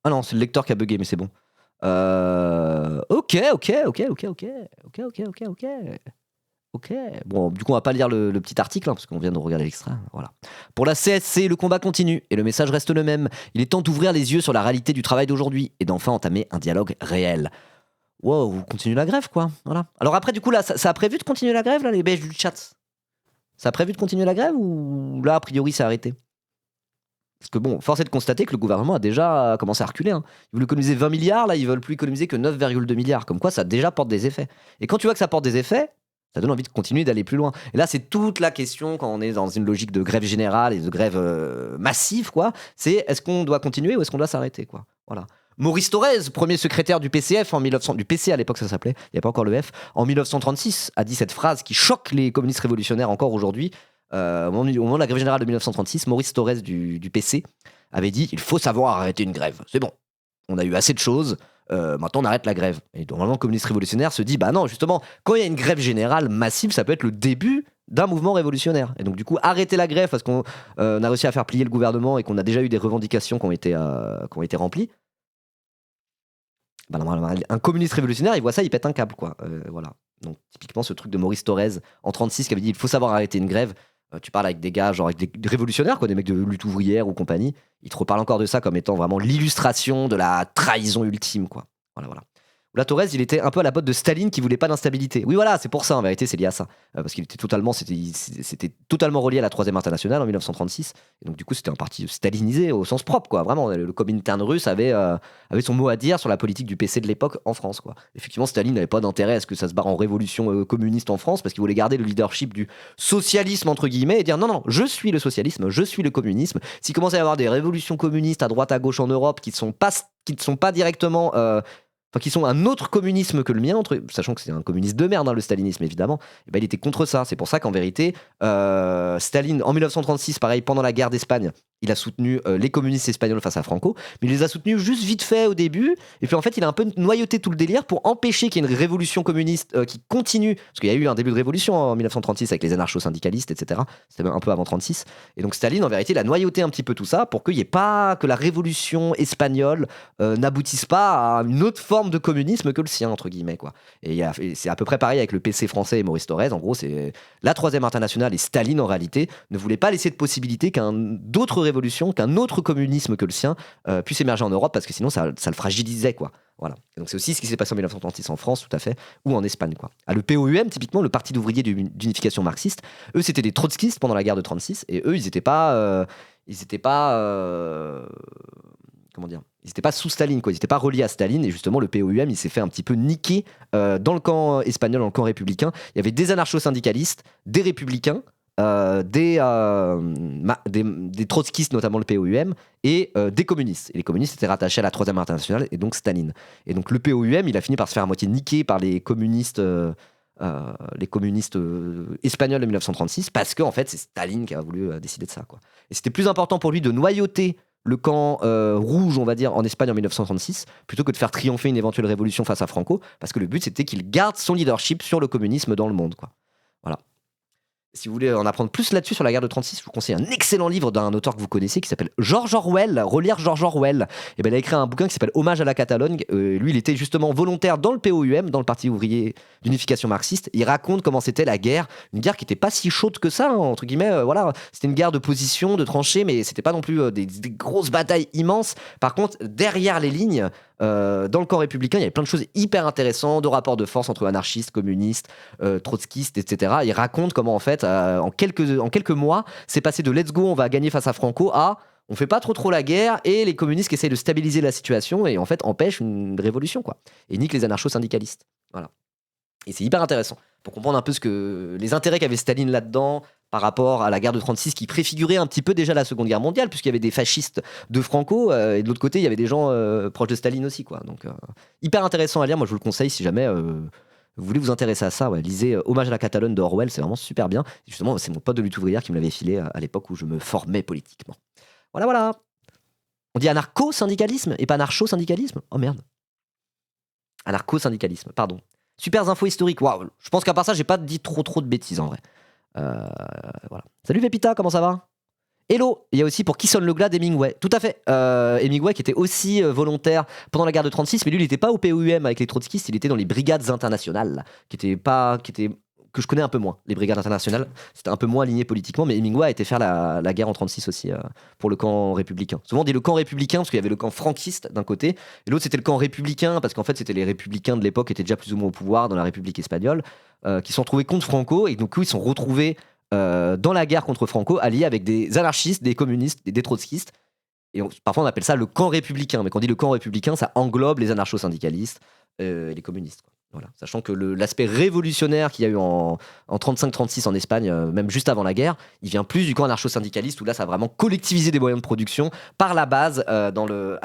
Ah non, c'est le lecteur qui a bugué, mais c'est bon. Ok. Bon, du coup, on va pas lire le petit article, parce qu'on vient de regarder l'extrait. Voilà. Pour la CSC, le combat continue et le message reste le même. Il est temps d'ouvrir les yeux sur la réalité du travail d'aujourd'hui et d'enfin entamer un dialogue réel. Wow, continue la grève, quoi. Voilà. Alors après, du coup, là, ça a prévu de continuer la grève, là, les belges du chat? Ça a prévu de continuer la grève ou là, a priori, c'est arrêté? Parce que bon, force est de constater que le gouvernement a déjà commencé à reculer. Ils voulaient économiser 20 milliards, là, ils veulent plus économiser que 9,2 milliards. Comme quoi, ça déjà porte des effets. Et quand tu vois que ça porte des effets, ça donne envie de continuer d'aller plus loin. Et là, c'est toute la question quand on est dans une logique de grève générale et de grève massive, quoi. C'est est-ce qu'on doit continuer ou est-ce qu'on doit s'arrêter, quoi. Voilà. Maurice Thorez, premier secrétaire du PCF du PC à l'époque ça s'appelait, il n'y avait pas encore le F, en 1936, a dit cette phrase qui choque les communistes révolutionnaires encore aujourd'hui. Au moment de la grève générale de 1936, Maurice Thorez du PC avait dit « Il faut savoir arrêter une grève. C'est bon, on a eu assez de choses, maintenant on arrête la grève. » Et normalement le communiste révolutionnaire se dit « Bah non, justement, quand il y a une grève générale massive, ça peut être le début d'un mouvement révolutionnaire. » Et donc du coup, arrêter la grève parce qu'on a réussi à faire plier le gouvernement et qu'on a déjà eu des revendications qui ont été remplies. Bah, un communiste révolutionnaire, il voit ça, il pète un câble, quoi. Voilà. Donc typiquement ce truc de Maurice Thorez en 36 qui avait dit il faut savoir arrêter une grève. Tu parles avec des gars, genre avec des révolutionnaires, quoi, des mecs de lutte ouvrière ou compagnie, ils te reparlent encore de ça comme étant vraiment l'illustration de la trahison ultime, quoi. Voilà. Là, Thorez, il était un peu à la botte de Staline qui voulait pas d'instabilité. Oui, voilà, c'est pour ça, en vérité, c'est lié à ça. Parce qu'il était c'était totalement relié à la Troisième Internationale en 1936. Et donc, du coup, c'était un parti stalinisé au sens propre, quoi. Vraiment, le Comintern russe avait son mot à dire sur la politique du PC de l'époque en France, quoi. Effectivement, Staline n'avait pas d'intérêt à ce que ça se barre en révolution communiste en France, parce qu'il voulait garder le leadership du socialisme, entre guillemets, et dire non, je suis le socialisme, je suis le communisme. S'il commence à y avoir des révolutions communistes à droite, à gauche en Europe qui ne sont pas directement... qui sont un autre communisme que le mien, sachant que c'est un communiste de merde, le stalinisme évidemment, et ben, il était contre ça. C'est pour ça qu'en vérité, Staline, en 1936, pareil, pendant la guerre d'Espagne, il a soutenu les communistes espagnols face à Franco, mais il les a soutenus juste vite fait au début, et puis en fait il a un peu noyauté tout le délire pour empêcher qu'il y ait une révolution communiste qui continue, parce qu'il y a eu un début de révolution en 1936 avec les anarcho-syndicalistes, etc. C'était un peu avant 36, et donc Staline en vérité il a noyauté un petit peu tout ça pour qu'il y ait pas que la révolution espagnole n'aboutisse pas à une autre forme de communisme que le sien, entre guillemets, quoi. Et c'est à peu près pareil avec le PC français et Maurice Thorez. En gros, c'est la Troisième Internationale et Staline, en réalité, ne voulaient pas laisser de possibilité d'autres révolutions, qu'un autre communisme que le sien puisse émerger en Europe, parce que sinon, ça le fragilisait, quoi. Voilà. Et donc c'est aussi ce qui s'est passé en 1936 en France, tout à fait, ou en Espagne, quoi. Le POUM, typiquement, le Parti d'ouvriers d'unification marxiste, eux, c'était des trotskistes pendant la guerre de 36, et eux, ils n'étaient pas... comment dire, ils n'étaient pas sous Staline, quoi. Ils n'étaient pas reliés à Staline, et justement le POUM il s'est fait un petit peu niquer dans le camp espagnol, dans le camp républicain. Il y avait des anarcho-syndicalistes, des républicains, des trotskistes, notamment le POUM, et des communistes. Et les communistes étaient rattachés à la Troisième Internationale et donc Staline. Et donc le POUM il a fini par se faire à moitié niquer par les communistes espagnols de 1936, parce qu'en fait c'est Staline qui a voulu décider de ça, quoi. Et c'était plus important pour lui de noyauter le camp rouge, on va dire, en Espagne en 1936, plutôt que de faire triompher une éventuelle révolution face à Franco, parce que le but c'était qu'il garde son leadership sur le communisme dans le monde, quoi. Voilà. Si vous voulez en apprendre plus là-dessus sur la guerre de 36, je vous conseille un excellent livre d'un auteur que vous connaissez qui s'appelle George Orwell. Relire George Orwell. Et ben, il a écrit un bouquin qui s'appelle Hommage à la Catalogne. Lui, il était justement volontaire dans le POUM, dans le Parti ouvrier d'unification marxiste. Il raconte comment c'était la guerre, une guerre qui n'était pas si chaude que ça, entre guillemets. Voilà, c'était une guerre de position, de tranchées, mais c'était pas non plus des grosses batailles immenses. Par contre, derrière les lignes, dans le camp républicain, il y avait plein de choses hyper intéressantes, de rapports de force entre anarchistes, communistes, trotskistes, etc. Il raconte comment en fait, en quelques mois, c'est passé de let's go, on va gagner face à Franco à on fait pas trop la guerre et les communistes qui essayent de stabiliser la situation et en fait empêchent une révolution, quoi. Et niquent les anarcho-syndicalistes. Voilà. Et c'est hyper intéressant pour comprendre un peu les intérêts qu'avait Staline là-dedans par rapport à la guerre de 36 qui préfigurait un petit peu déjà la Seconde Guerre mondiale, puisqu'il y avait des fascistes de Franco et de l'autre côté, il y avait des gens proches de Staline aussi, quoi. Donc, hyper intéressant à lire. Moi, je vous le conseille si jamais vous voulez vous intéresser à ça. Ouais, lisez Hommage à la Catalogne de Orwell, c'est vraiment super bien. Et justement, c'est mon pote de lutte ouvrière qui me l'avait filé à l'époque où je me formais politiquement. Voilà, voilà. On dit anarcho-syndicalisme et pas anarcho-syndicalisme. Oh merde. Anarcho-syndicalisme, pardon. Super infos historiques. Waouh, je pense qu'à part ça, j'ai pas dit trop de bêtises en vrai. Voilà. Salut Pépita, comment ça va? Hello. Il y a aussi pour Qui sonne le glas d'Hemingway. Tout à fait. Hemingway qui était aussi volontaire pendant la guerre de 36, mais lui il n'était pas au POUM avec les trotskistes, il était dans les brigades internationales, que je connais un peu moins. Les brigades internationales, c'était un peu moins aligné politiquement, mais Hemingway a été faire la guerre en 36 aussi pour le camp républicain. Souvent on dit le camp républicain parce qu'il y avait le camp franquiste d'un côté, et l'autre c'était le camp républicain parce qu'en fait c'était les républicains de l'époque qui étaient déjà plus ou moins au pouvoir dans la République espagnole, qui se sont retrouvés contre Franco, et donc ils se sont retrouvés dans la guerre contre Franco, alliés avec des anarchistes, des communistes, des trotskistes. Et parfois on appelle ça le camp républicain, mais quand on dit le camp républicain, ça englobe les anarcho-syndicalistes et les communistes, quoi. Voilà. Sachant que l'aspect révolutionnaire qu'il y a eu en 35-36 en Espagne, même juste avant la guerre, il vient plus du camp anarcho-syndicaliste, où là ça a vraiment collectivisé des moyens de production par la base à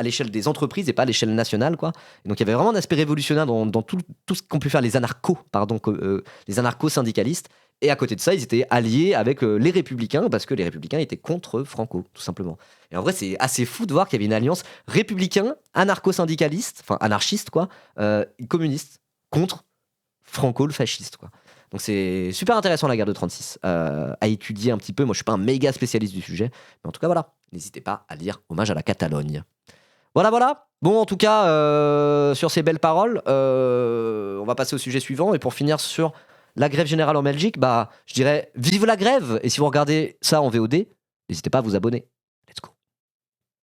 l'échelle des entreprises et pas à l'échelle nationale, quoi. Et donc il y avait vraiment un aspect révolutionnaire dans tout ce qu'ont pu faire les anarcho-syndicalistes. Et à côté de ça, ils étaient alliés avec les républicains, parce que les républicains étaient contre Franco, tout simplement. Et en vrai, c'est assez fou de voir qu'il y avait une alliance républicain, anarcho-syndicaliste, enfin anarchiste, quoi, communiste, contre Franco, le fasciste, quoi. Donc c'est super intéressant la guerre de 36 à étudier un petit peu. Moi, je suis pas un méga spécialiste du sujet, mais en tout cas, voilà. N'hésitez pas à lire Hommage à la Catalogne. Voilà, voilà. Bon, en tout cas, sur ces belles paroles, on va passer au sujet suivant. Et pour finir sur la grève générale en Belgique, je dirais vive la grève. Et si vous regardez ça en VOD, n'hésitez pas à vous abonner.